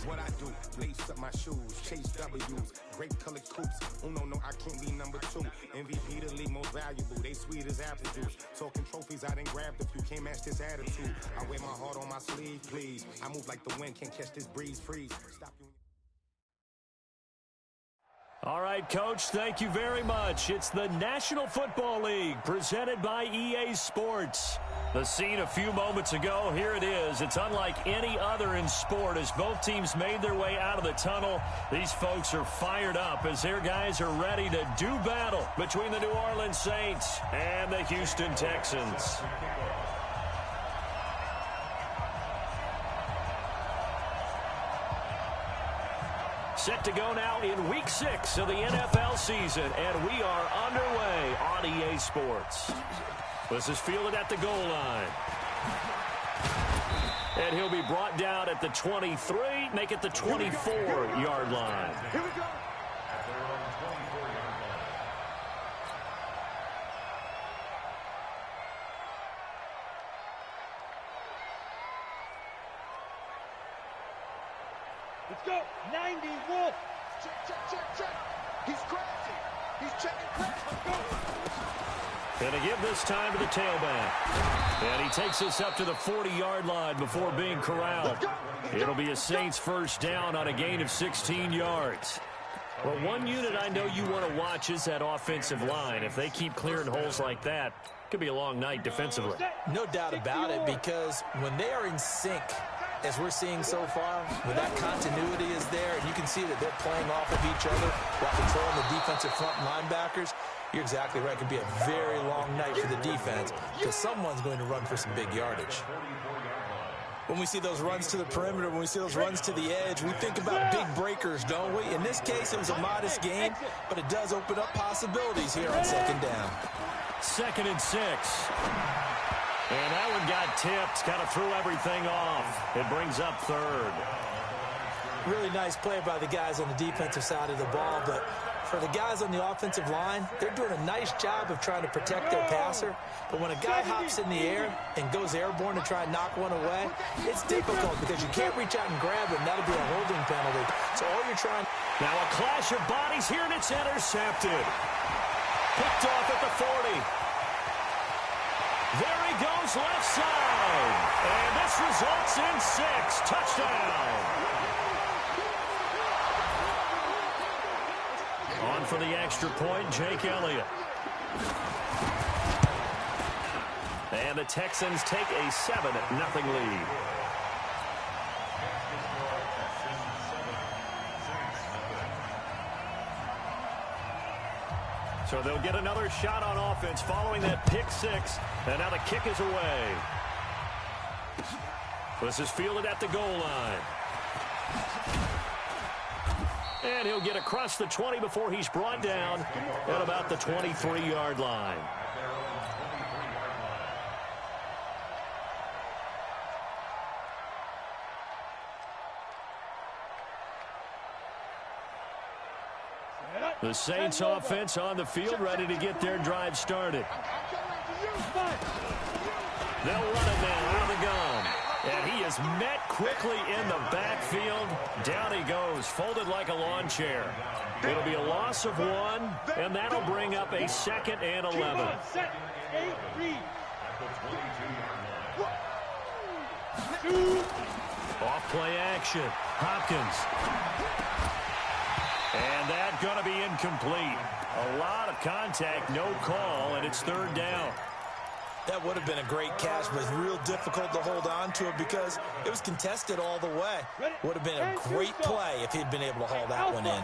What I do, lace up my shoes, chase W's, grape colored coops. Uno, no, I can't be number 2. MVP the league most valuable, they sweet as apple juice. Talking trophies, I didn't grab the few, can't match this attitude. I wear my heart on my sleeve, please. I move like the wind, can't catch this breeze, freeze. Stop you. All right, Coach, thank you very much. It's the National Football League presented by EA Sports. The scene a few moments ago, here it is. It's unlike any other in sport as both teams made their way out of the tunnel. These folks are fired up as their guys are ready to do battle between the New Orleans Saints and the Houston Texans. Set to go now in Week 6 of the NFL season, and we are underway on EA Sports. This is fielded at the goal line. And he'll be brought down at the 23, make it the 24-yard line. Here we go. Let's go. 90 Wolf. Check. He's crazy. He's checking crazy. Let's go. Going to give this time to the tailback. And he takes this up to the 40-yard line before being corralled. It'll be a Saints first down on a gain of 16 yards. Well, one unit I know you want to watch is that offensive line. If they keep clearing holes like that, it could be a long night defensively. No doubt about it, because when they are in sync, as we're seeing so far, when that continuity is there, and you can see that they're playing off of each other while controlling the defensive front linebackers, you're exactly right. It could be a very long night for the defense because someone's going to run for some big yardage. When we see those runs to the perimeter, when we see those runs to the edge, we think about big breakers, don't we? In this case, it was a modest gain, but it does open up possibilities here on second down. 2nd and 6. And that one got tipped, kind of threw everything off. It brings up 3rd. Really nice play by the guys on the defensive side of the ball, but for the guys on the offensive line, they're doing a nice job of trying to protect their passer. But when a guy hops in the air and goes airborne to try and knock one away, it's difficult because you can't reach out and grab it, and that'll be a holding penalty. So all you're trying... Now a clash of bodies here, and it's intercepted. Picked off at the 40. There he goes left side. And this results in 6. Touchdown. On for the extra point, Jake Elliott. And the Texans take a 7-0 lead. So they'll get another shot on offense following that pick 6. And now the kick is away. This is fielded at the goal line. And he'll get across the 20 before he's brought down at about the 23-yard line. The Saints offense on the field, ready to get their drive started. They'll run it now out of the gun. And he is met quickly in the backfield. Down he goes, folded like a lawn chair. It'll be a loss of 1, and that'll bring up a 2nd and 11. Off play action. Hopkins. And that's going to be incomplete. A lot of contact, no call, and it's 3rd down. That would have been a great catch, but it's real difficult to hold on to it because it was contested all the way. Would have been a great play if he'd been able to haul that one in.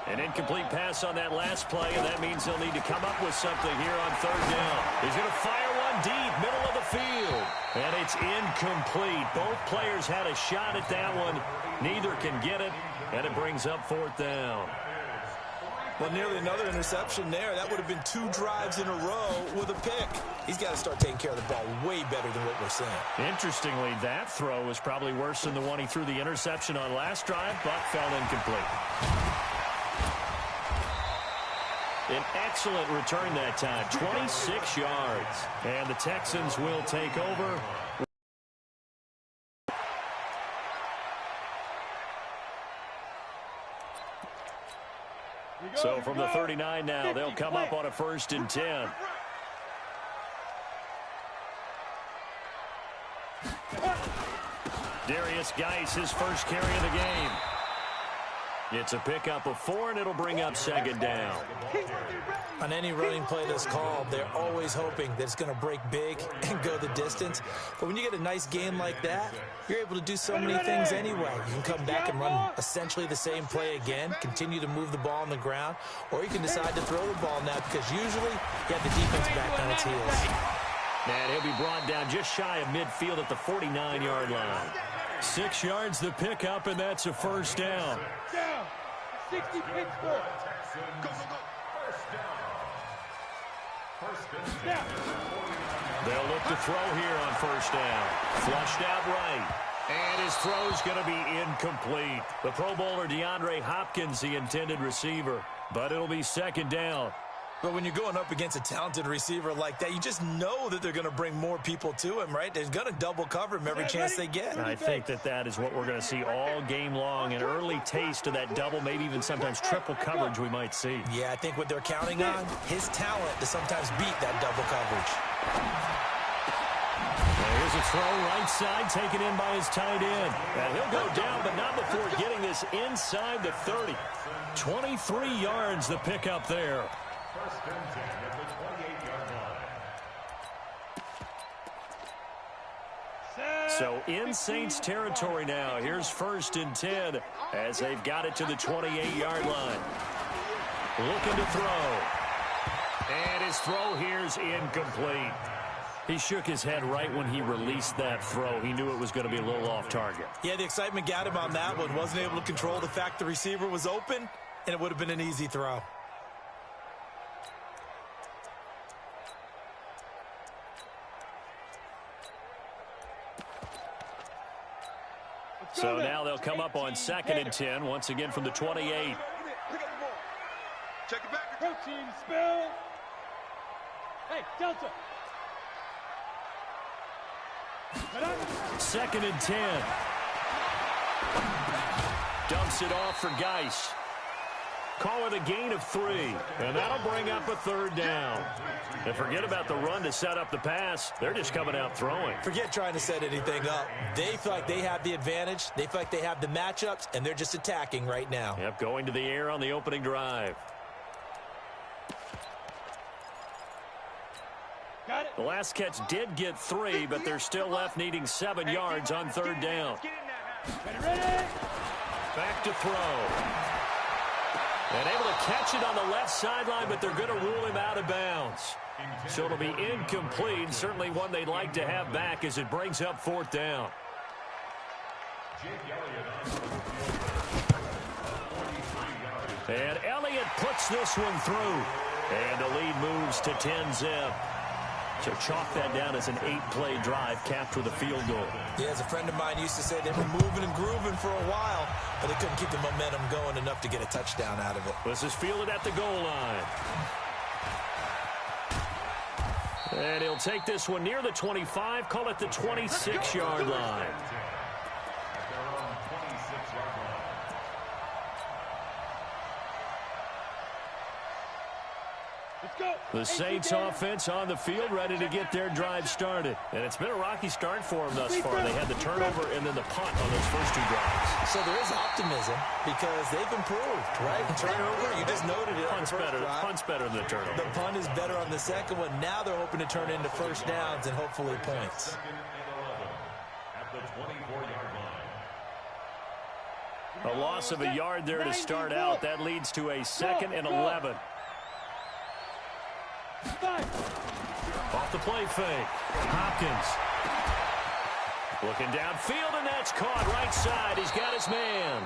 An incomplete pass on that last play, and that means they'll need to come up with something here on 3rd down. He's going to fire one deep, middle of the field. And it's incomplete. Both players had a shot at that one. Neither can get it, and it brings up 4th down. Well, nearly another interception there. That would have been 2 drives in a row with a pick. He's got to start taking care of the ball way better than what we're seeing. Interestingly, that throw was probably worse than the one he threw the interception on last drive, but fell incomplete. An excellent return that time, 26 yards. And the Texans will take over. So from the 39 now, they'll come up on a 1st and 10. Darius Geis, his first carry of the game. It's a pickup of 4, and it'll bring up 2nd down. On any running play that's called, they're always hoping that it's going to break big and go the distance. But when you get a nice game like that, you're able to do so many things anyway. You can come back and run essentially the same play again, continue to move the ball on the ground, or you can decide to throw the ball now because usually you have the defense back on its heels. And he'll be brought down just shy of midfield at the 49-yard line. 6 yards the pickup, and that's a 1st down. Down. 60 Pittsburgh. Go. First down. They'll look to throw here on 1st down. Flushed out right. And his throw's going to be incomplete. The Pro Bowler DeAndre Hopkins, the intended receiver. But it'll be 2nd down. But when you're going up against a talented receiver like that, you just know that they're going to bring more people to him, right? They're going to double cover him every chance they get. I think that is what we're going to see all game long, an early taste of that double, maybe even sometimes triple coverage we might see. Yeah, I think what they're counting on, his talent to sometimes beat that double coverage. Well, here's a throw right side taken in by his tight end. And he'll go down, but not before getting this inside the 30. 23 yards the pickup there. 1st and 10 at the 28-yard line. So in Saints territory now. Here's 1st and 10 as they've got it to the 28-yard line. Looking to throw. And his throw here's incomplete. He shook his head right when he released that throw. He knew it was going to be a little off target. Yeah, the excitement got him on that one. Wasn't able to control the fact the receiver was open, and it would have been an easy throw. So now they'll come up on 2nd and 10, once again from the 28. Check it back. Protein spill. Hey, Delta. 2nd and 10. Dumps it off for Geis. Call it a gain of 3, and that'll bring up a 3rd down. And forget about the run to set up the pass. They're just coming out throwing. Forget trying to set anything up. They feel like they have the advantage. They feel like they have the matchups, and they're just attacking right now. Yep, going to the air on the opening drive. Got it. The last catch did get 3, but they're still left needing 7 yards on 3rd down. Ready? Back to throw. And able to catch it on the left sideline, but they're going to rule him out of bounds. So it'll be incomplete. Certainly one they'd like to have back as it brings up 4th down. And Elliott puts this one through. And the lead moves to 10-zip. So chalk that down as an 8-play drive capped with a field goal. Yeah, as a friend of mine used to say, they were moving and grooving for a while, but they couldn't keep the momentum going enough to get a touchdown out of it. This is fielded at the goal line. And he'll take this one near the 25, call it the 26-yard line. The Saints offense on the field, ready to get their drive started. And it's been a rocky start for them thus far. They had the turnover and then the punt on those first 2 drives. So there is optimism because they've improved, right? Turnover, you just noted it. Punt's better than the turnover. The punt is better on the second one. Now they're hoping to turn it into 1st downs and hopefully points. At the 24-yard line. A loss of a yard there to start out. That leads to a 2nd and 11. Off the play fake. Hopkins. Looking downfield, and that's caught right side. He's got his man.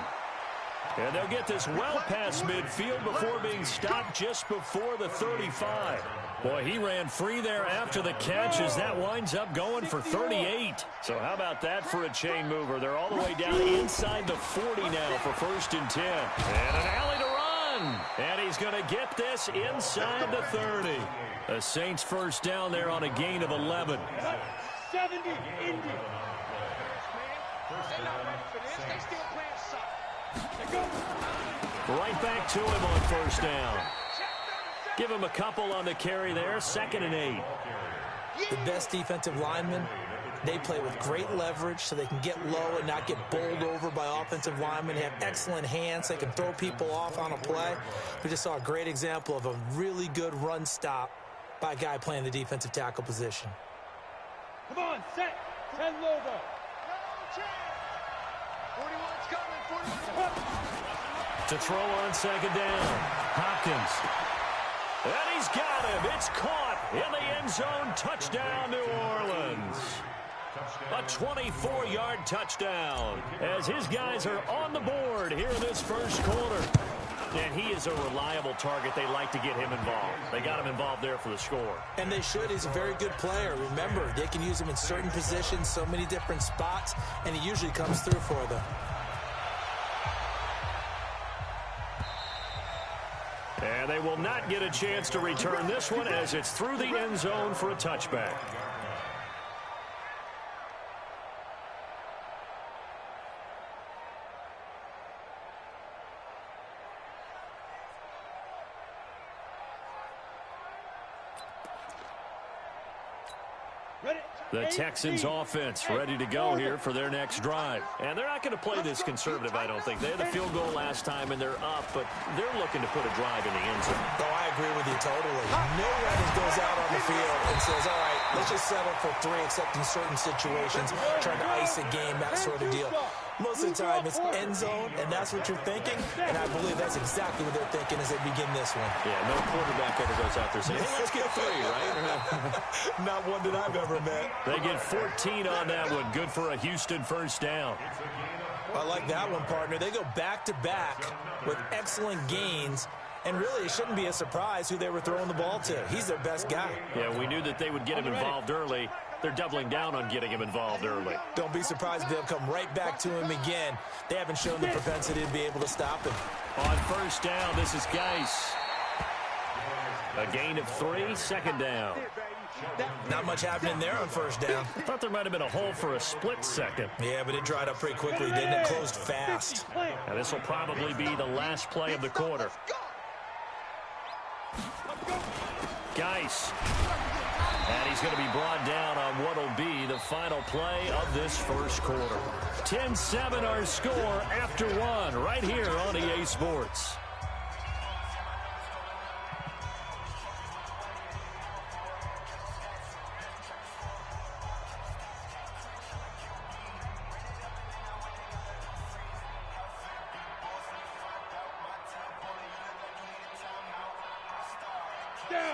And they'll get this well past midfield before being stopped just before the 35. Boy, he ran free there after the catch as that winds up going for 38. So how about that for a chain mover? They're all the way down inside the 40 now for 1st and 10. And an alley to run. And he's going to get this inside the 30. The Saints 1st down there on a gain of 11. 70, Indy. Right back to him on first down. Give him a couple on the carry there. 2nd and 8. The best defensive linemen, they play with great leverage so they can get low and not get bowled over by offensive linemen. They have excellent hands. They can throw people off on a play. We just saw a great example of a really good run stop by a guy playing the defensive tackle position. Come on, set. 10 logo. No chance. 41's coming. 41's To throw on 2nd down. Hopkins. And he's got him. It's caught in the end zone. Touchdown, New Orleans. A 24-yard touchdown as his guys are on the board here in this first quarter. And he is a reliable target. They like to get him involved. They got him involved there for the score. And they should. He's a very good player. Remember, they can use him in certain positions, so many different spots, and he usually comes through for them. And they will not get a chance to return this one as it's through the end zone for a touchback. The Texans offense ready to go here for their next drive. And they're not going to play this conservative, I don't think. They had the field goal last time, and they're up, but they're looking to put a drive in the end zone. Oh, I agree with you totally. No one goes out on the field and says, all right, let's just settle for 3, except in certain situations, trying to ice a game, that sort of deal. Most of the time, it's end zone, and that's what you're thinking, and I believe that's exactly what they're thinking as they begin this one. Yeah, no quarterback ever goes out there saying, hey, let's get 3, right? Not one that I've ever met. They get 14 on that one. Good for a Houston first down. I like that one, partner. They go back-to-back with excellent gains, and really it shouldn't be a surprise who they were throwing the ball to. He's their best guy. Yeah, we knew that they would get him involved early. They're doubling down on getting him involved early. Don't be surprised if they'll come right back to him again. They haven't shown the propensity to be able to stop him. On first down, this is Geis. A gain of 3, 2nd down. Not much happening there on first down. I thought there might have been a hole for a split second. Yeah, but it dried up pretty quickly, didn't it? Closed fast. And this will probably be the last play of the quarter. Geis. And he's going to be brought down on what will be the final play of this first quarter. 10-7 our score after 1 right here on EA Sports.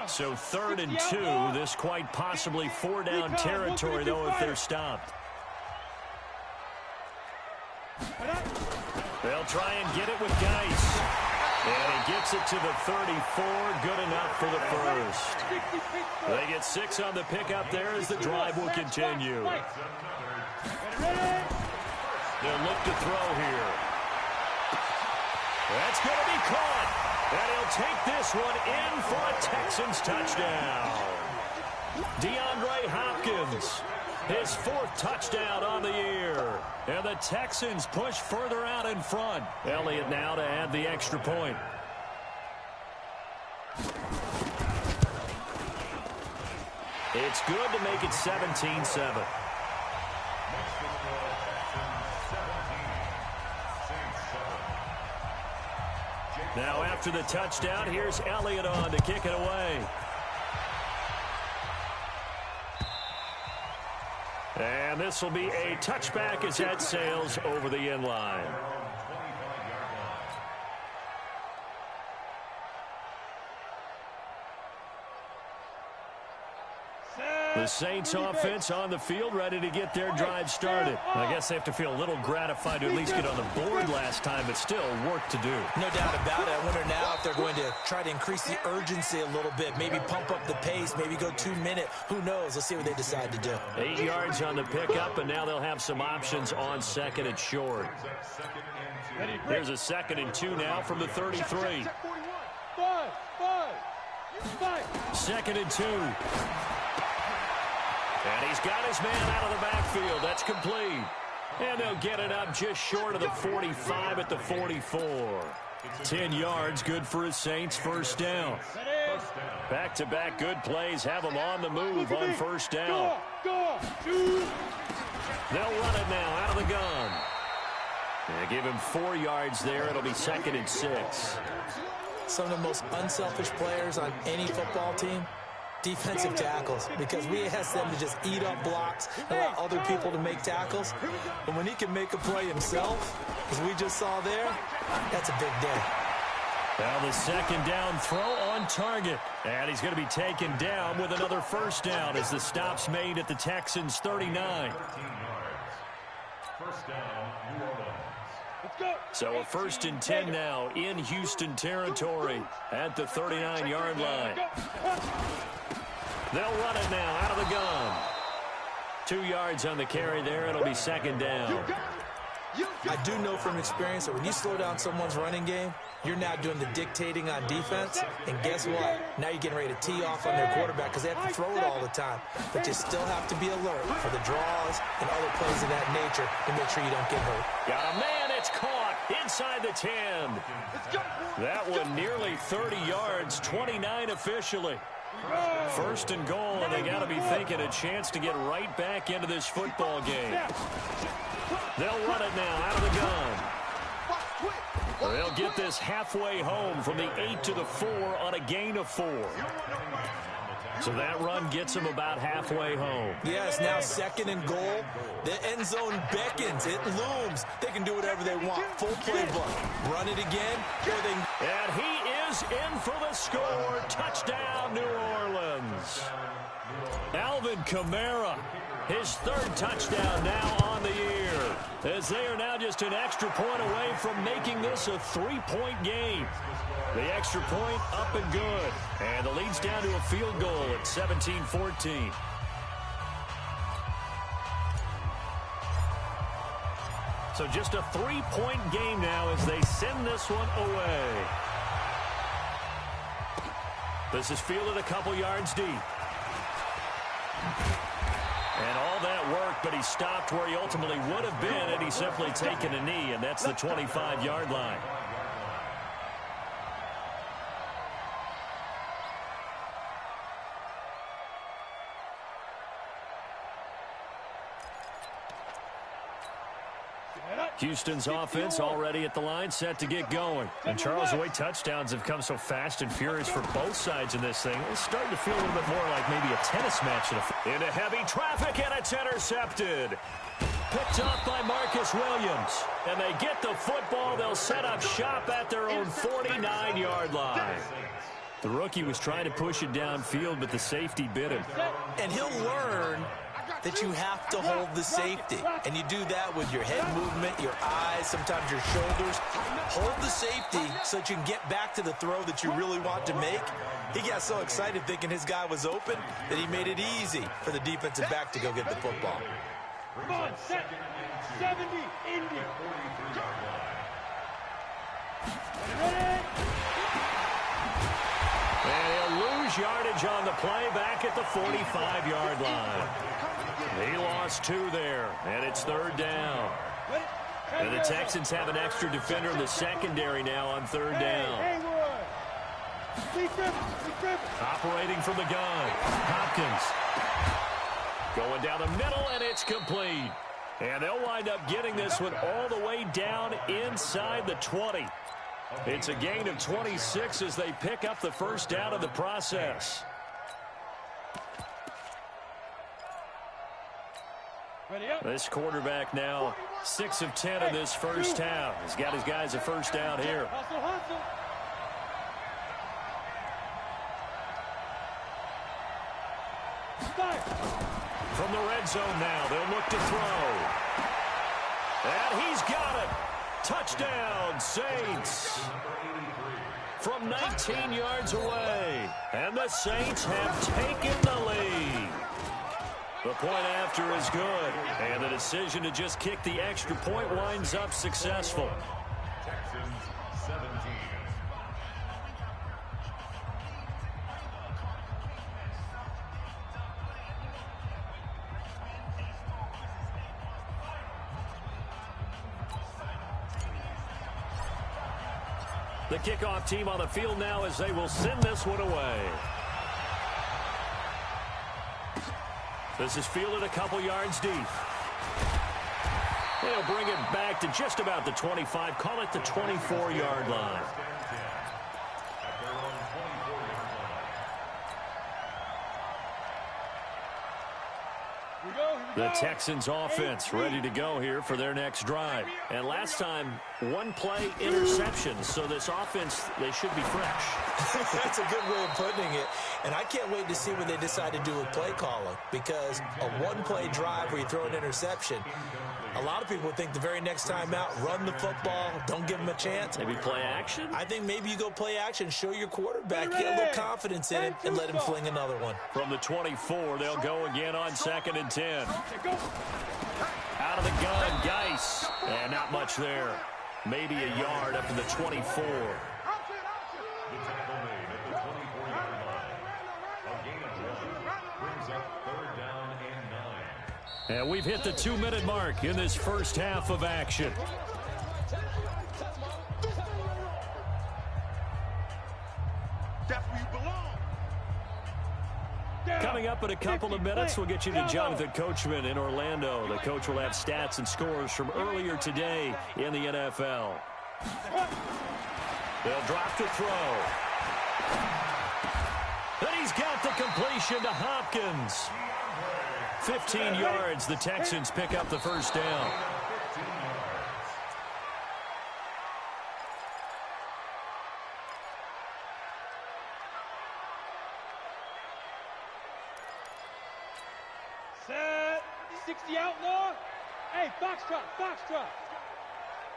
So 3rd and 2, this quite possibly 4-down territory, though, if they're stopped. They'll try and get it with Geis. And he gets it to the 34, good enough for the first. They get 6 on the pickup there as the drive will continue. They'll look to throw here. That's going to be caught. And he'll take this one in for a Texans touchdown. DeAndre Hopkins, his 4th touchdown on the year. And the Texans push further out in front. Elliott now to add the extra point. It's good to make it 17-7. Now after the touchdown, here's Elliott on to kick it away. And this will be a touchback as that sails over the end line. The Saints offense on the field, ready to get their drive started. I guess they have to feel a little gratified to at least get on the board last time, but still work to do. No doubt about it. I wonder now if they're going to try to increase the urgency a little bit, maybe pump up the pace, maybe go 2-minute. Who knows? Let's see what they decide to do. 8 yards on the pickup, and now they'll have some options on 2nd and short. Here's a 2nd and 2 now from the 33. 2nd and 2. And he's got his man out of the backfield. That's complete. And they'll get it up just short of the 45 at the 44. 10 yards, good for a Saints first down. Back-to-back good plays have them on the move on first down. They'll run it now out of the gun. They give him 4 yards there. It'll be 2nd and 6. Some of the most unselfish players on any football team, defensive tackles, because we ask them to just eat up blocks and allow other people to make tackles. But when he can make a play himself, as we just saw there, that's a big day. Now the 2nd down throw on target. And he's going to be taken down with another first down as the stop's made at the Texans' 39. First down, New Orleans. So a 1st and 10 now in Houston territory at the 39-yard line. They'll run it now out of the gun. 2 yards on the carry there. It'll be 2nd down. I do know from experience that when you slow down someone's running game, you're now doing the dictating on defense. And guess what? Now you're getting ready to tee off on their quarterback because they have to throw it all the time. But you still have to be alert for the draws and other plays of that nature to make sure you don't get hurt. Got a man. It's caught inside the 10. That one nearly 30 yards, 29 officially. 1st and goal, and they got to be thinking a chance to get right back into this football game. They'll run it now out of the gun. They'll get this halfway home from the 8 to the 4 on a gain of 4. So that run gets them about halfway home. Yes, now 2nd and goal. The end zone beckons. It looms. They can do whatever they want. Full playbook. Run it again. And he is in for the score. Touchdown, New Orleans. Alvin Kamara, his 3rd touchdown now on the year, as they are now just an extra point away from making this a 3-point game. The extra point up and good. And the lead's down to a field goal at 17-14. So just a 3-point game now as they send this one away. This is fielded a couple yards deep. And all that work, but he stopped where he ultimately would have been had he simply taken a knee, and that's the 25-yard line. Houston's offense already at the line, set to get going. And Charles, the way touchdowns have come so fast and furious for both sides in this thing, it's starting to feel a little bit more like maybe a tennis match. Into heavy traffic, and it's intercepted. Picked up by Marcus Williams. And they get the football. They'll set up shop at their own 49-yard line. The rookie was trying to push it downfield, but the safety bit him. And he'll learn that you have to hold the safety. And you do that with your head movement, your eyes, sometimes your shoulders. Hold the safety so that you can get back to the throw that you really want to make. He got so excited thinking his guy was open that he made it easy for the defensive back to go get the football. Come on, set. 70, Indy. And he'll lose yardage on the play back at the 45-yard line. He lost 2 there, and it's 3rd down. And the Texans have an extra defender in the secondary now on 3rd down. Operating from the gun, Hopkins. Going down the middle, and it's complete. And they'll wind up getting this one all the way down inside the 20. It's a gain of 26 as they pick up the first down in the process. This quarterback now 6 of 10 in this first half. He's got his guys a first down here. From the red zone now, they'll look to throw. And he's got it. Touchdown, Saints. From 19 yards away. And the Saints have taken the lead. The point after is good. And the decision to just kick the extra point winds up successful. Texans 17. The kickoff team on the field now as they will send this one away. This is fielded a couple yards deep. They'll bring it back to just about the 25. Call it the 24-yard line. The Texans offense ready to go here for their next drive. And last time, one play interception. So this offense, they should be fresh. That's a good way of putting it. And I can't wait to see what they decide to do with play calling. Because a one-play drive where you throw an interception, a lot of people think the very next time out, run the football, don't give them a chance. Maybe play action? I think maybe you go play action, show your quarterback, get a little confidence in it, and let him fling another one. From the 24, they'll go again on 2nd and 10. Out of the gun, Geis. And not much there. Maybe a yard up to the 24. And we've hit the 2-minute mark in this first half of action. That's where you belong. Coming up in a couple of minutes, we'll get you to Jonathan Coachman in Orlando. The coach will have stats and scores from earlier today in the NFL. They'll drop to throw. And he's got the completion to Hopkins. 15 yards, the Texans pick up the first down. Set. 60 outlaw. Hey, foxtrot, foxtrot.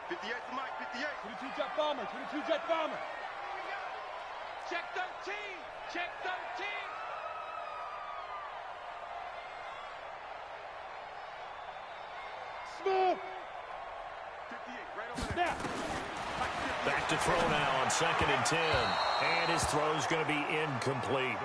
58 to Mike, 58. 22 jet bomber, 22 jet bomber. Check 13, check 13. Smooth. 58, right over there. Now. Back to throw now on 2nd and 10. And his throw's going to be incomplete.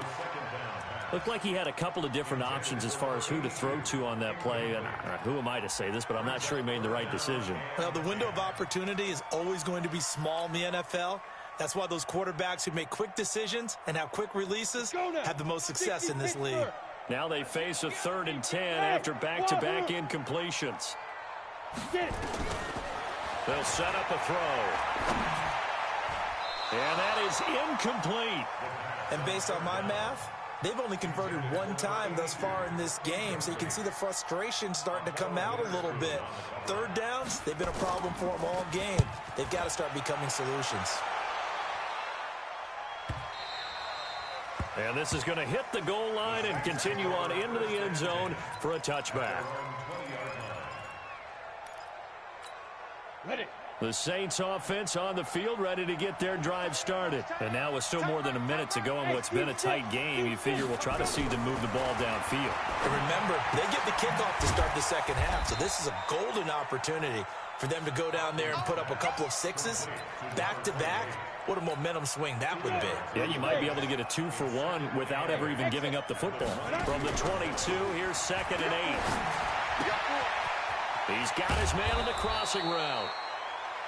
Looked like he had a couple of different options as far as who to throw to on that play. And who am I to say this, but I'm not sure he made the right decision. Well, the window of opportunity is always going to be small in the NFL. That's why those quarterbacks who make quick decisions and have quick releases have the most success in this league. Now they face a 3rd and 10 after back-to-back incompletions. They'll set up a throw. And that is incomplete. And based on my math, they've only converted one time thus far in this game, so you can see the frustration starting to come out a little bit. 3rd downs, they've been a problem for them all game. They've got to start becoming solutions. And this is going to hit the goal line and continue on into the end zone for a touchback. Ready. The Saints offense on the field ready to get their drive started. And now with still more than a minute to go in what's been a tight game, you figure we'll try to see them move the ball downfield. And remember, they get the kickoff to start the second half, so this is a golden opportunity for them to go down there and put up a couple of sixes back-to-back. What a momentum swing that would be. Yeah, you might be able to get a 2-for-1 without ever even giving up the football. From the 22, here's 2nd and 8. He's got his man on the crossing route.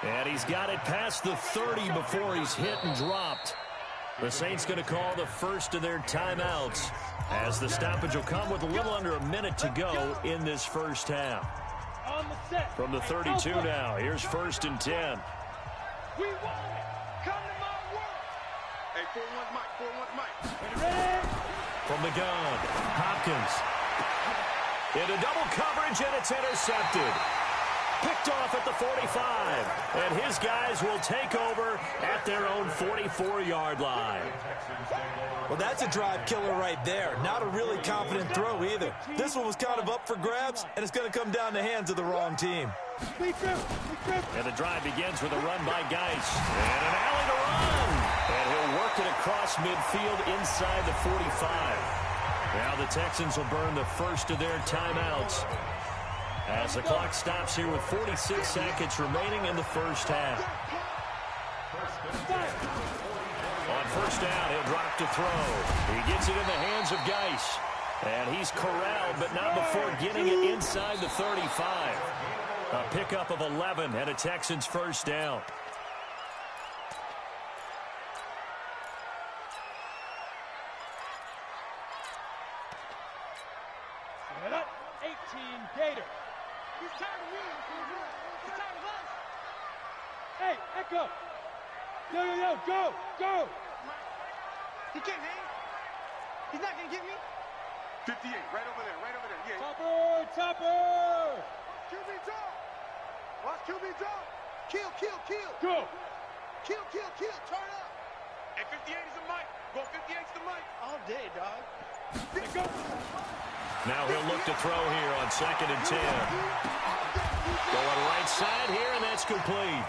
And he's got it past the 30 before he's hit and dropped. The Saints going to call the first of their timeouts as the stoppage will come with a little under a minute to go in this first half. From the 32 now, here's 1st and 10. We want it. Come to my work. Hey, 4-1 Mike, 4-1 Mike. Ready? From the gun, Hopkins. Into double coverage, and it's intercepted. Picked off at the 45. And his guys will take over at their own 44-yard line. Well, that's a drive killer right there. Not a really confident throw either. This one was kind of up for grabs, and it's going to come down the hands of the wrong team. And the drive begins with a run by Geis. And an alley to run. And he'll work it across midfield inside the 45. Now the Texans will burn the first of their timeouts as the clock stops here with 46 seconds remaining in the first half. On 1st down, he'll drop to throw. He gets it in the hands of Geis. And he's corralled, but not before getting it inside the 35. A pickup of 11 and a Texans first down. Gator. He's tired of winning. He's tired of us. Hey, Echo. Yo, go. He can't hang. He's not going to get me. 58, right over there. Yeah. Topper. QB drop. Watch QB drop. Kill. Go. Kill. Turn up. And 58 is the mic. Go 58's the mic. All day, dog. Let's go. Now he'll look to throw here on 2nd and 10. Going right side here, and that's complete.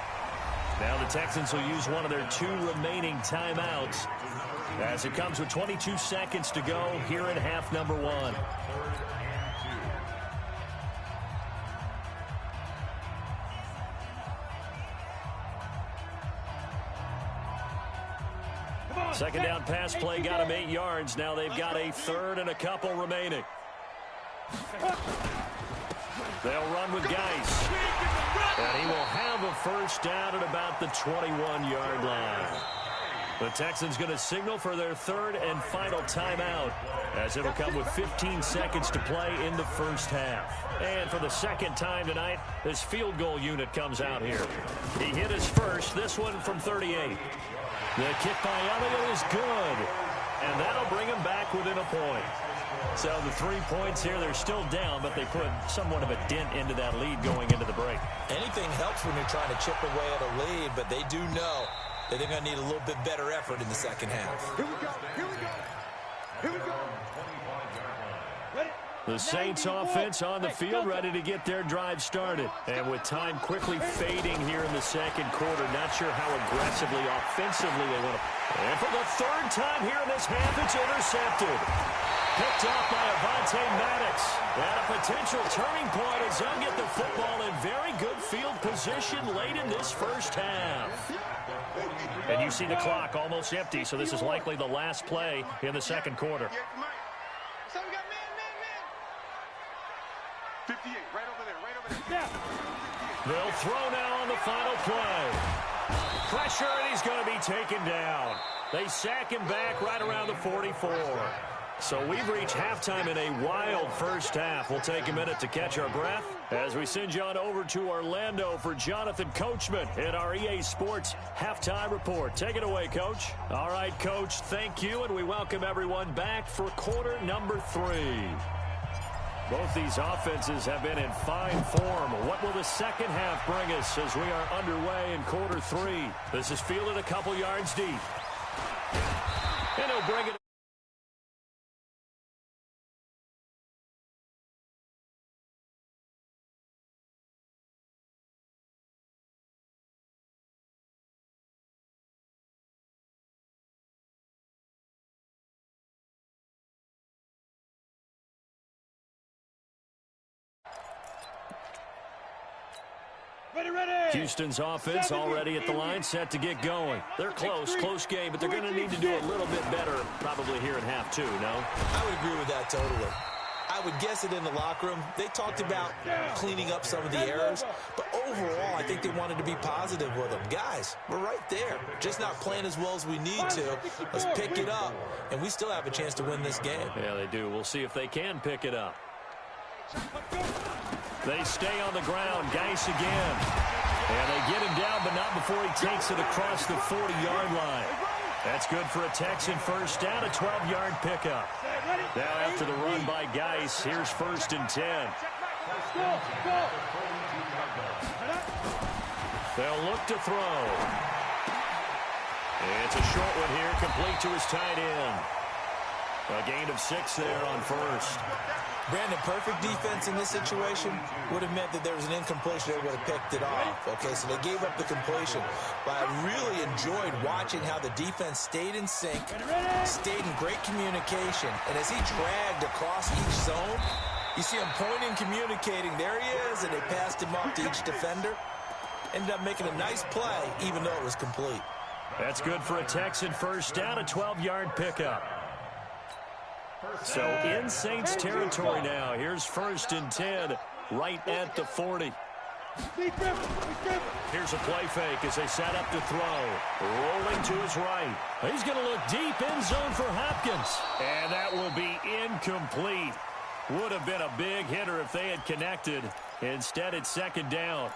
Now the Texans will use one of their 2 remaining timeouts as it comes with 22 seconds to go here in half number 1. Second down pass play got him 8 yards. Now they've got a 3rd and a couple remaining. They'll run with Geis. And he will have a first down at about the 21-yard line. The Texans going to signal for their 3rd and final timeout as it'll come with 15 seconds to play in the first half. And for the second time tonight, this field goal unit comes out here. He hit his first, this one from 38. The kick by Elliott is good, and that'll bring him back within a point. So the 3 points here, they're still down, but they put somewhat of a dent into that lead going into the break. Anything helps when you're trying to chip away at a lead, but they do know that they're going to need a little bit better effort in the second half. Here we go. The Saints offense on the field, ready to get their drive started. And with time quickly fading here in the second quarter, not sure how aggressively, offensively they want to. And for the 3rd time here in this half, it's intercepted. Picked off by Avonte Maddox. At a potential turning point as they'll get the football in very good field position late in this first half. And you see the clock almost empty, so this is likely the last play in the second quarter. So we got man. 58, right over there. Yeah. They'll throw now on the final play. Pressure, and he's going to be taken down. They sack him back right around the 44. So we've reached halftime in a wild first half. We'll take a minute to catch our breath as we send you on over to Orlando for Jonathan Coachman in our EA Sports Halftime Report. Take it away, Coach. All right, Coach, thank you, and we welcome everyone back for quarter number 3. Both these offenses have been in fine form. What will the second half bring us as we are underway in quarter 3? This is fielded a couple yards deep. And he'll bring it. Ready. Houston's offense already at the line, set to get going. They're close game, but they're going to need to do a little bit better probably here in half 2, no? I would agree with that totally. I would guess it in the locker room. They talked about cleaning up some of the errors, but overall, I think they wanted to be positive with them. Guys, we're right there. Just not playing as well as we need to. Let's pick it up, and we still have a chance to win this game. Yeah, they do. We'll see if they can pick it up. They stay on the ground. Geis again. And they get him down, but not before he takes it across the 40-yard line. That's good for a Texan first down, a 12-yard pickup. Now after the run by Geis, here's 1st and 10. They'll look to throw. It's a short one here, complete to his tight end. A gain of 6 there on 1st. Brandon, perfect defense in this situation would have meant that there was an incompletion. They would have picked it off. Okay, so they gave up the completion. But I really enjoyed watching how the defense stayed in sync, stayed in great communication. And as he dragged across each zone, you see him pointing, communicating. There he is, and they passed him off to each defender. Ended up making a nice play, even though it was complete. That's good for a Texan first down, a 12-yard pickup. So in Saints territory now. Here's 1st and 10 right at the 40. Here's a play fake as they set up to throw. Rolling to his right. He's going to look deep, end zone for Hopkins. And that will be incomplete. Would have been a big hitter if they had connected. Instead, it's second down.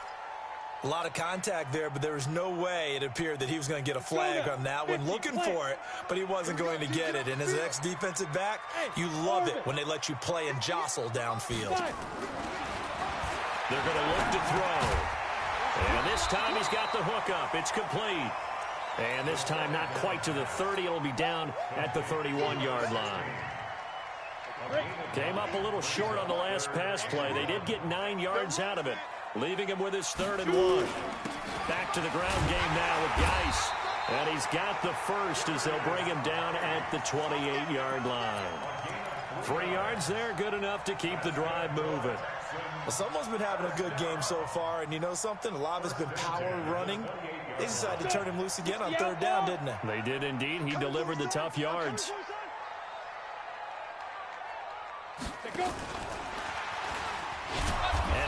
A lot of contact there, but there was no way it appeared that he was going to get a flag on that one. Looking for it, but he wasn't going to get it. And as an ex-defensive back, you love it when they let you play and jostle downfield. They're going to look to throw. And this time he's got the hook up. It's complete. And this time not quite to the 30. It'll be down at the 31-yard line. Came up a little short on the last pass play. They did get 9 yards out of it, leaving him with his 3rd and 1. Back to the ground game now with Geis. And he's got the first as they'll bring him down at the 28-yard line. 3 yards there, good enough to keep the drive moving. Well, someone's been having a good game so far, and you know something? A lot of it's been power running. They decided to turn him loose again on 3rd down, didn't they? They did indeed. He delivered the tough yards. And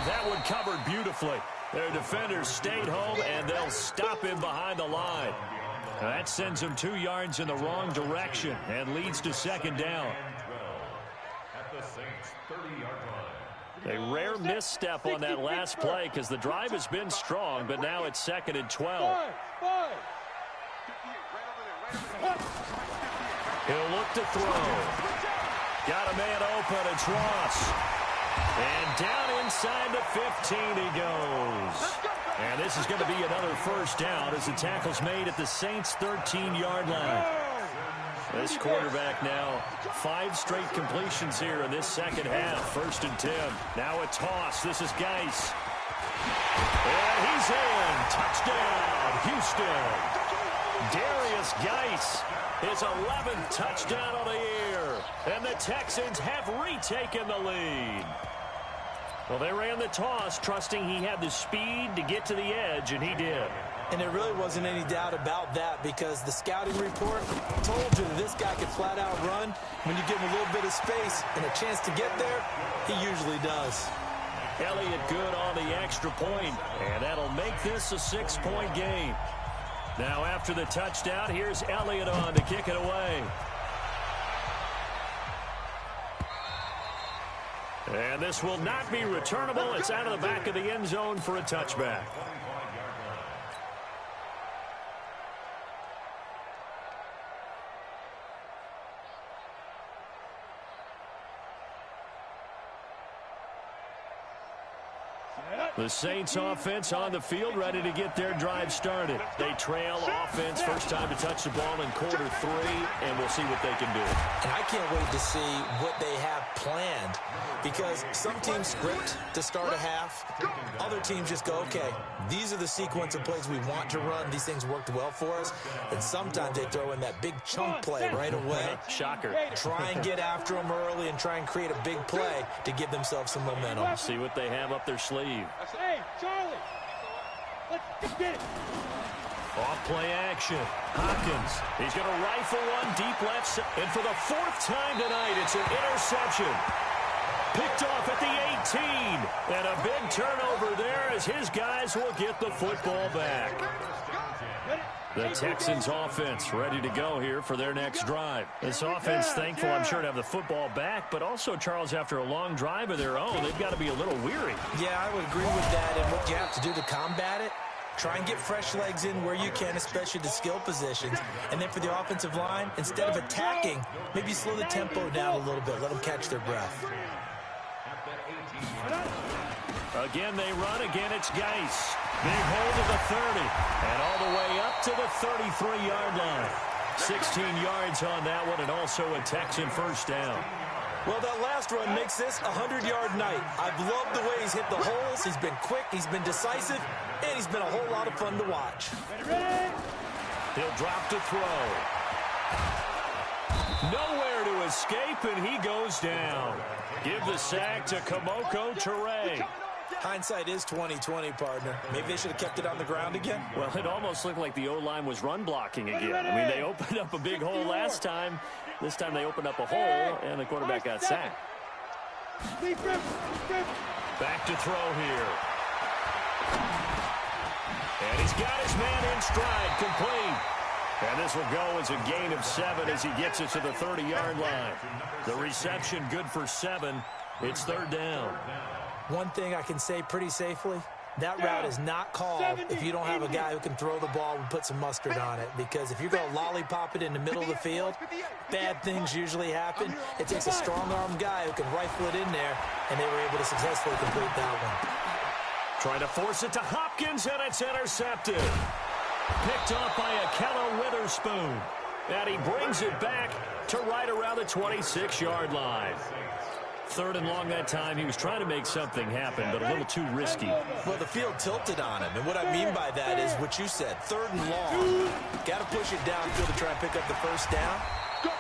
that one covered beautifully. Their defenders stayed home, and they'll stop him behind the line. Now that sends him 2 yards in the wrong direction and leads to second down. At the Saints' 30-yard line. A rare misstep on that last play because the drive has been strong, but now it's 2nd and 12. He'll look to throw. Got a man open. It's Ross. And down inside the 15 he goes. And this is going to be another first down as the tackle's made at the Saints' 13-yard line. This quarterback now 5 straight completions here in this second half. 1st and 10. Now a toss. This is Geis. And he's in. Touchdown, Houston. Darius Geis, his 11th touchdown of the year. And the Texans have retaken the lead. Well, they ran the toss, trusting he had the speed to get to the edge, and he did. And there really wasn't any doubt about that because the scouting report told you that this guy could flat out run. When you give him a little bit of space and a chance to get there, he usually does. Elliott good on the extra point, and that'll make this a 6-point game. Now after the touchdown, here's Elliott on to kick it away. And this will not be returnable. It's out of the back of the end zone for a touchback. The Saints offense on the field, ready to get their drive started. They trail offense, first time to touch the ball in quarter 3, and we'll see what they can do. And I can't wait to see what they have planned because some teams script to start a half. Other teams just go, okay, these are the sequence of plays we want to run. These things worked well for us. And sometimes they throw in that big chunk play right away. Shocker. Try and get after them early and try and create a big play to give themselves some momentum. See what they have up their sleeve. Hey, Charlie, let's get it. Off play action. Hopkins. He's going to rifle one deep left side. And for the 4th time tonight, it's an interception. Picked off at the 18. And a big turnover there as his guys will get the football back. The Texans offense ready to go here for their next drive. This offense thankful, I'm sure, to have the football back, but also, Charles, after a long drive of their own, they've got to be a little weary. Yeah, I would agree with that. And what you have to do to combat it, try and get fresh legs in where you can, especially the skill positions. And then for the offensive line, instead of attacking, maybe slow the tempo down a little bit. Let them catch their breath. Again, they run. Again, it's Geis. Big hold of the 30. And all the way up to the 33-yard line. 16 yards on that one, and also a Texan first down. Well, that last run makes this a 100-yard night. I've loved the way he's hit the holes. He's been quick, he's been decisive, and he's been a whole lot of fun to watch. He'll drop to throw. Nowhere to escape, and he goes down. Give the sack to Kamoko Toure. Hindsight is 20/20, partner. Maybe they should have kept it on the ground again. Well, it almost looked like the O-line was run blocking again. I mean, they opened up a big hole last time. This time they opened up a hole, and the quarterback got sacked. Back to throw here. And he's got his man in stride, complete. And this will go as a gain of 7 as he gets it to the 30-yard line. The reception good for 7. It's third down. One thing I can say pretty safely, that route is not called if you don't have a guy who can throw the ball and put some mustard on it. Because if you're going to lollipop it in the middle of the field, bad things usually happen. It takes a strong-arm guy who can rifle it in there, and they were able to successfully complete that one. Trying to force it to Hopkins, and it's intercepted. Picked off by Akello Witherspoon. And he brings it back to right around the 26-yard line. Third and long that time. He was trying to make something happen, but a little too risky. Well, the field tilted on him, and what I mean by that is what you said, third and long. Got to push it downfield to try and pick up the first down.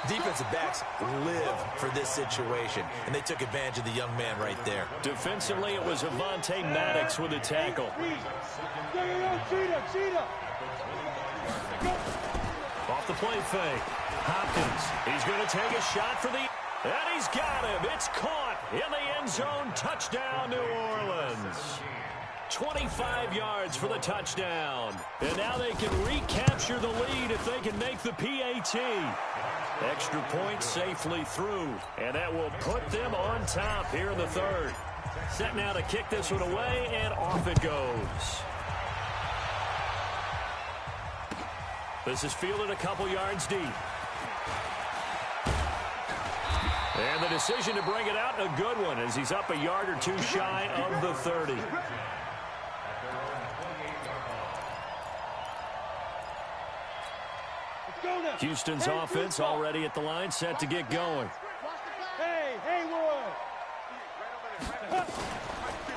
Defensive backs live for this situation, and they took advantage of the young man right there. Defensively, it was Avonte Maddox with a tackle. Off the play fake. Hopkins, he's going to take a shot for the... And he's got him. It's caught in the end zone. Touchdown, New Orleans. 25 yards for the touchdown. And now they can recapture the lead if they can make the PAT. Extra point safely through. And that will put them on top here in the third. Set now to kick this one away, and off it goes. This is fielded a couple yards deep. And the decision to bring it out, a good one, as he's up a yard or two shy of the 30. Houston's offense already at the line, set to get going.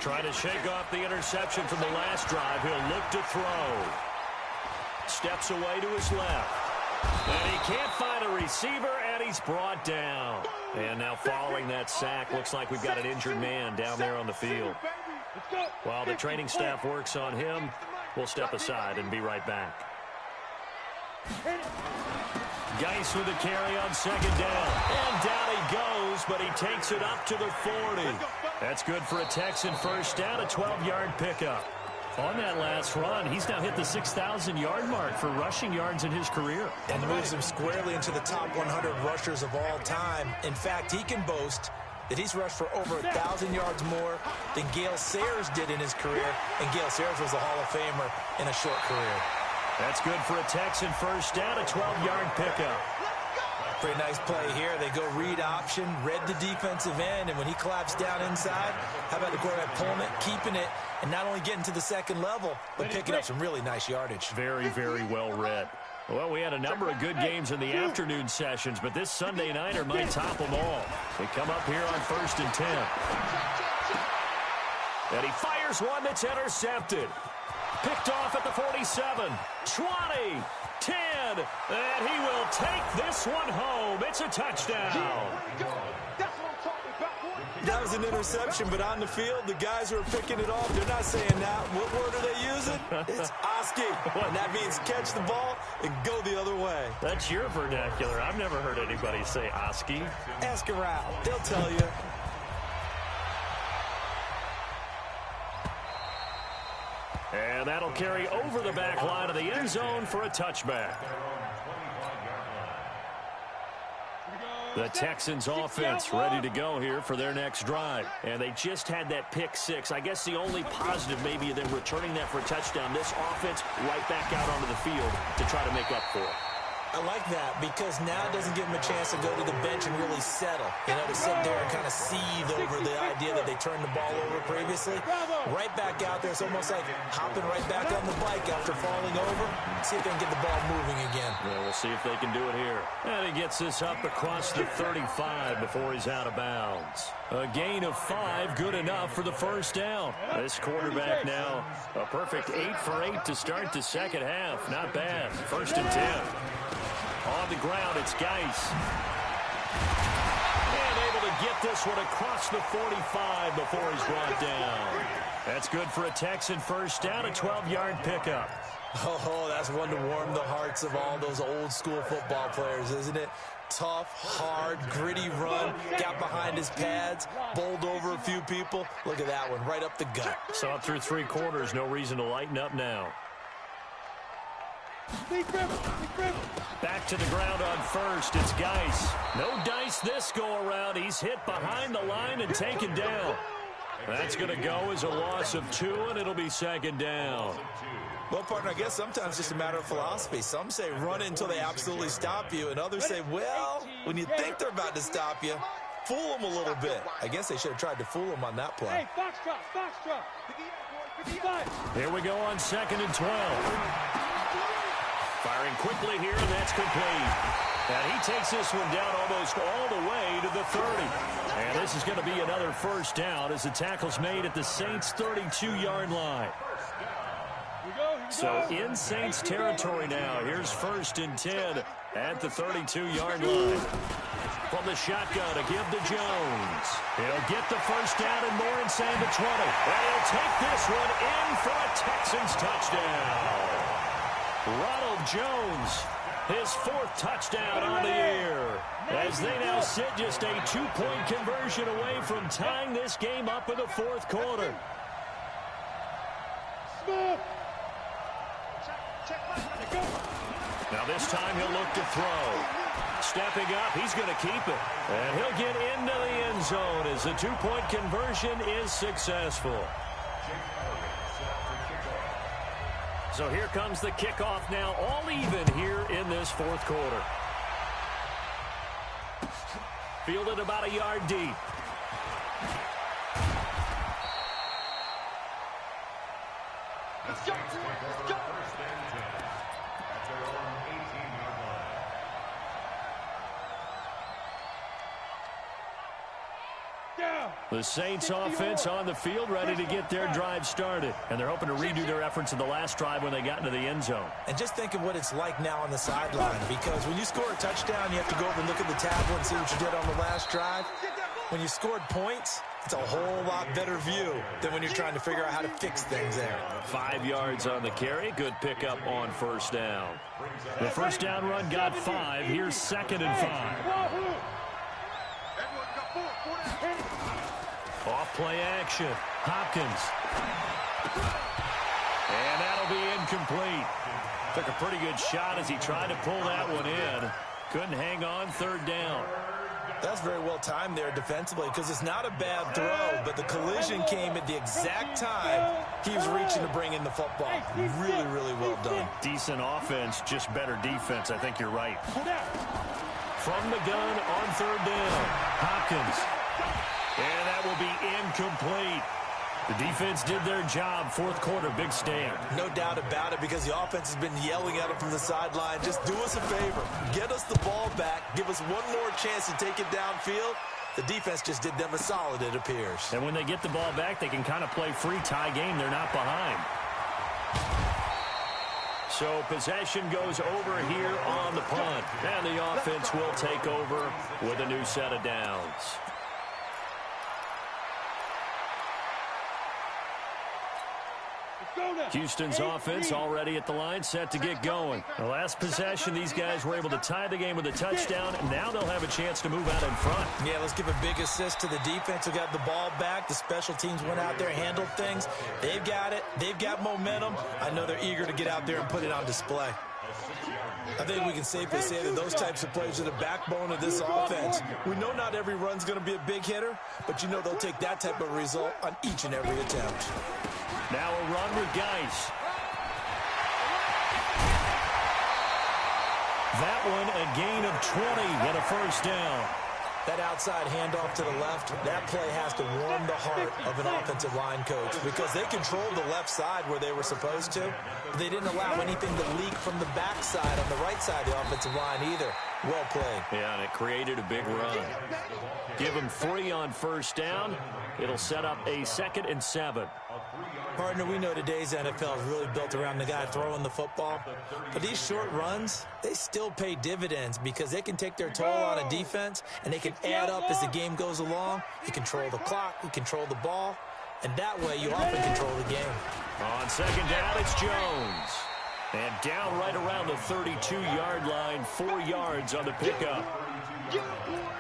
Trying to shake off the interception from the last drive. He'll look to throw. Steps away to his left. And he can't find a receiver, and he's brought down. And now following that sack, looks like we've got an injured man down there on the field. While the training staff works on him, we'll step aside and be right back. Geis with a carry on second down. And down he goes, but he takes it up to the 40. That's good for a Texan first down, a 12-yard pickup. On that last run, he's now hit the 6,000-yard mark for rushing yards in his career. And moves him squarely into the top 100 rushers of all time. In fact, he can boast that he's rushed for over 1,000 yards more than Gale Sayers did in his career. And Gale Sayers was a Hall of Famer in a short career. That's good for a Texan first down, a 12-yard pickup. Pretty nice play here. They go read option, read the defensive end, and when he collapsed down inside, how about the quarterback pulling it, keeping it, and not only getting to the second level, but picking up some really nice yardage. Very, very well read. Well, we had a number of good games in the afternoon sessions, but this Sunday nighter might top them all. We come up here on 1st and 10. And he fires one that's intercepted. Picked off at the 47, 20, 10, and he will take this one home. It's a touchdown. That was an interception, but on the field, the guys who are picking it off, they're not saying that. What word are they using? It's Oski, and that means catch the ball and go the other way. That's your vernacular. I've never heard anybody say Oski. Ask around. They'll tell you. And that'll carry over the back line of the end zone for a touchback. The Texans offense ready to go here for their next drive. And they just had that pick six. I guess the only positive maybe of them returning that for a touchdown. This offense right back out onto the field to try to make up for it. I like that because now it doesn't give them a chance to go to the bench and really settle. You know, to sit there and kind of seethe over the idea that they turned the ball over previously. Right back out there. It's almost like hopping right back on the bike after falling over. See if they can get the ball moving again. Yeah, we'll see if they can do it here. And he gets this up across the 35 before he's out of bounds. A gain of 5, good enough for the first down. This quarterback now, a perfect 8 for 8 to start the second half. Not bad. 1st and 10. On the ground, it's Geis. And able to get this one across the 45 before he's brought down. That's good for a Texan first down, a 12-yard pickup. Oh, that's one to warm the hearts of all those old-school football players, isn't it? Tough, hard, gritty run, got behind his pads, bowled over a few people. Look at that one, right up the gut. Saw it through 3 quarters, no reason to lighten up now. Back to the ground on first. It's Geis. No dice this go around. He's hit behind the line and taken down. That's going to go as a loss of 2, and it'll be second down. Well, partner, I guess sometimes it's just a matter of philosophy. Some say run it until they absolutely stop you, and others say, well, when you think they're about to stop you, fool them a little bit. I guess they should have tried to fool them on that play. Hey, Foxtrot, Foxtrot. Here we go on 2nd and 12. Firing quickly here, and that's complete. And he takes this one down almost all the way to the 30. And this is going to be another first down as the tackle's made at the Saints' 32-yard line. So in Saints territory now. Here's 1st and 10 at the 32-yard line. From the shotgun, a give to Jones. He'll get the first down and more inside the 20. And he'll take this one in for a Texans touchdown. Ronald Jones, his 4th touchdown on the year. As they now sit just a 2-point conversion away from tying this game up in the 4th quarter. Now this time he'll look to throw. Stepping up, he's going to keep it. And he'll get into the end zone as the 2-point conversion is successful. So here comes the kickoff now, all even here in this 4th quarter. Fielded about a yard deep. Let's go, let's go. The Saints offense on the field ready to get their drive started. And they're hoping to redo their efforts in the last drive when they got into the end zone. And just think of what it's like now on the sideline, because when you score a touchdown, you have to go over and look at the tablet and see what you did on the last drive. When you scored points, it's a whole lot better view than when you're trying to figure out how to fix things there. 5 yards on the carry. Good pickup on first down. The first down run got 5. Here's 2nd and 5. Off play action. Hopkins. And that'll be incomplete. Took a pretty good shot as he tried to pull that one in. Couldn't hang on. 3rd down. That's very well timed there defensively, because it's not a bad throw, but the collision came at the exact time he was reaching to bring in the football. Really, really well done. Decent offense, just better defense. I think you're right. From the gun on 3rd down. Hopkins. And that will be incomplete. The defense did their job. 4th quarter, big stand. No doubt about it, because the offense has been yelling at him from the sideline. Just do us a favor. Get us the ball back. Give us one more chance to take it downfield. The defense just did them a solid, it appears. And when they get the ball back, they can kind of play free tie game. They're not behind. So possession goes over here on the punt. And the offense will take over with a new set of downs. Houston's offense already at the line, set to get going. The last possession, these guys were able to tie the game with a touchdown, and now they'll have a chance to move out in front. Yeah, let's give a big assist to the defense who got the ball back. The special teams went out there, handled things. They've got it. They've got momentum. I know they're eager to get out there and put it on display. I think we can safely say that those types of plays are the backbone of this offense. We know not every run's going to be a big hitter, but you know they'll take that type of result on each and every attempt. Now a run with Geis. That one a gain of 20 and a first down. That outside handoff to the left, that play has to warm the heart of an offensive line coach, because they controlled the left side where they were supposed to. But they didn't allow anything to leak from the backside on the right side of the offensive line either. Well played. Yeah, and it created a big run. Give them 3 on first down. It'll set up a 2nd and 7. Partner, we know today's NFL is really built around the guy throwing the football. But these short runs, they still pay dividends, because they can take their toll on a defense, and they can add up as the game goes along. You control the clock, you control the ball, and that way you often control the game. On 2nd down, it's Jones. And down right around the 32-yard line, 4 yards on the pickup.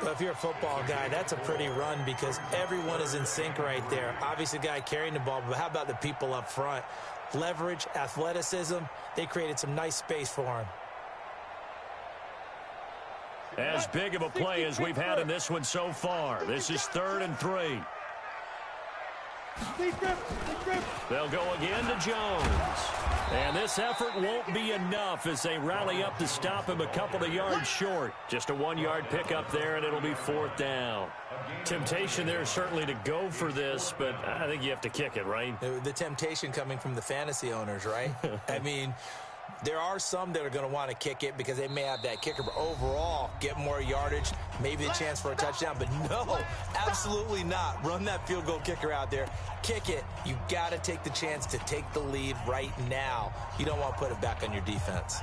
Well, if you're a football guy, that's a pretty run because everyone is in sync right there. Obviously, the guy carrying the ball, but how about the people up front? Leverage, athleticism, they created some nice space for him. As big of a play as we've had in this one so far. This is 3rd and 3. They'll go again to Jones. And this effort won't be enough as they rally up to stop him a couple of yards short. Just a 1-yard pickup there, and it'll be 4th down. Temptation there certainly to go for this, but I think you have to kick it, right? The temptation coming from the fantasy owners, right? I mean, there are some that are going to want to kick it because they may have that kicker, but overall, get more yardage, maybe a chance for a touchdown. But no, absolutely not. Run that field goal kicker out there. Kick it. You got to take the chance to take the lead right now. You don't want to put it back on your defense.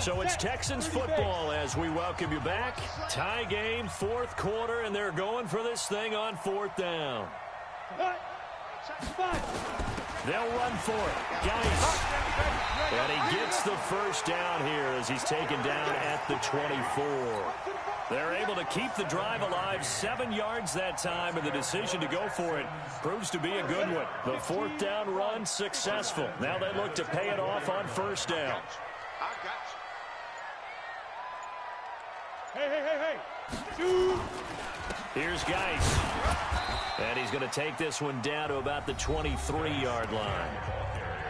So it's Texans football as we welcome you back. Tie game, 4th quarter, and they're going for this thing on 4th down. They'll run for it. Geis. And he gets the first down here as he's taken down at the 24. They're able to keep the drive alive, 7 yards that time, and the decision to go for it proves to be a good one. The 4th down run successful. Now they look to pay it off on 1st down. Hey. Here's Geis. And he's going to take this one down to about the 23-yard line.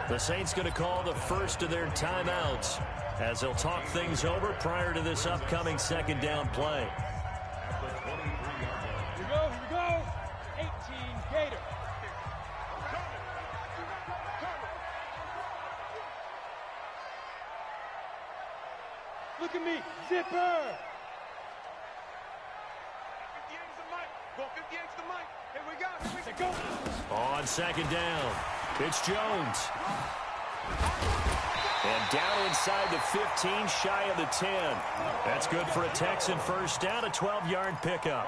The Saints going to call the first of their timeouts as they'll talk things over prior to this upcoming 2nd down play. Here we go. 18 Gator. Look at me. Zipper. 58's the mic. Go 58's the mic. Here we go. On 2nd down, it's Jones. And down inside the 15, shy of the 10. That's good for a Texan first down, a 12-yard pickup.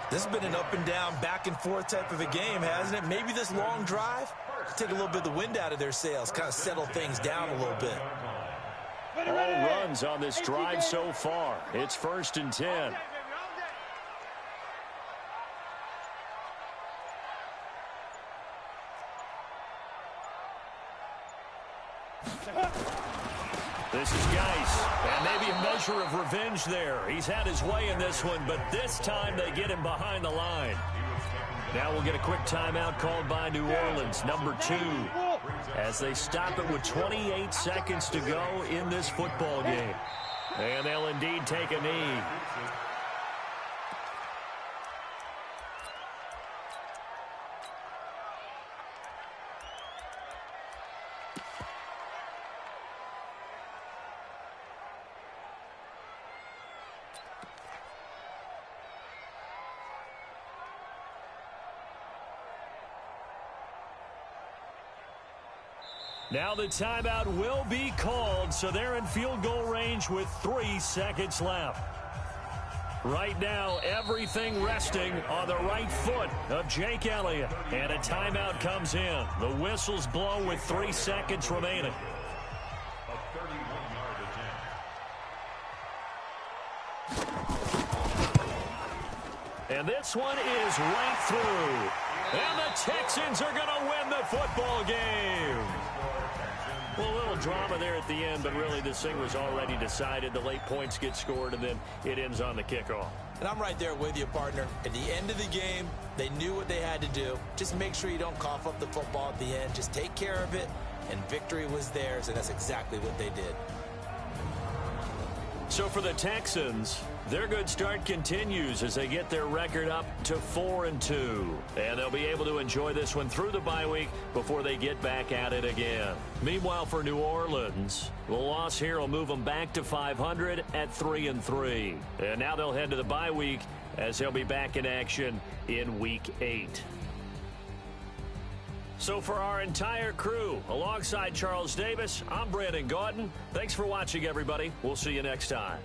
This has been an up and down, back and forth type of a game, hasn't it? Maybe this long drive take a little bit of the wind out of their sails, kind of settle things down a little bit. All runs on this drive so far. It's 1st and 10. This is Geis, and maybe a measure of revenge there. He's had his way in this one, but this time they get him behind the line. Now we'll get a quick timeout called by New Orleans, number 2, as they stop it with 28 seconds to go in this football game. And they'll indeed take a knee. Now the timeout will be called, so they're in field goal range with 3 seconds left. Right now, everything resting on the right foot of Jake Elliott. And a timeout comes in. The whistle's blown with 3 seconds remaining. A 31-yard attempt. And this one is right through. And the Texans are going to win the football game. Well, a little drama there at the end, but really this thing was already decided. The late points get scored, and then it ends on the kickoff. And I'm right there with you, partner. At the end of the game, they knew what they had to do. Just make sure you don't cough up the football at the end. Just take care of it, and victory was theirs, and that's exactly what they did. So for the Texans, their good start continues as they get their record up to 4-2. And they'll be able to enjoy this one through the bye week before they get back at it again. Meanwhile, for New Orleans, the loss here will move them back to 500 at 3-3. And now they'll head to the bye week as they'll be back in action in Week 8. So for our entire crew, alongside Charles Davis, I'm Brandon Gaudin. Thanks for watching, everybody. We'll see you next time.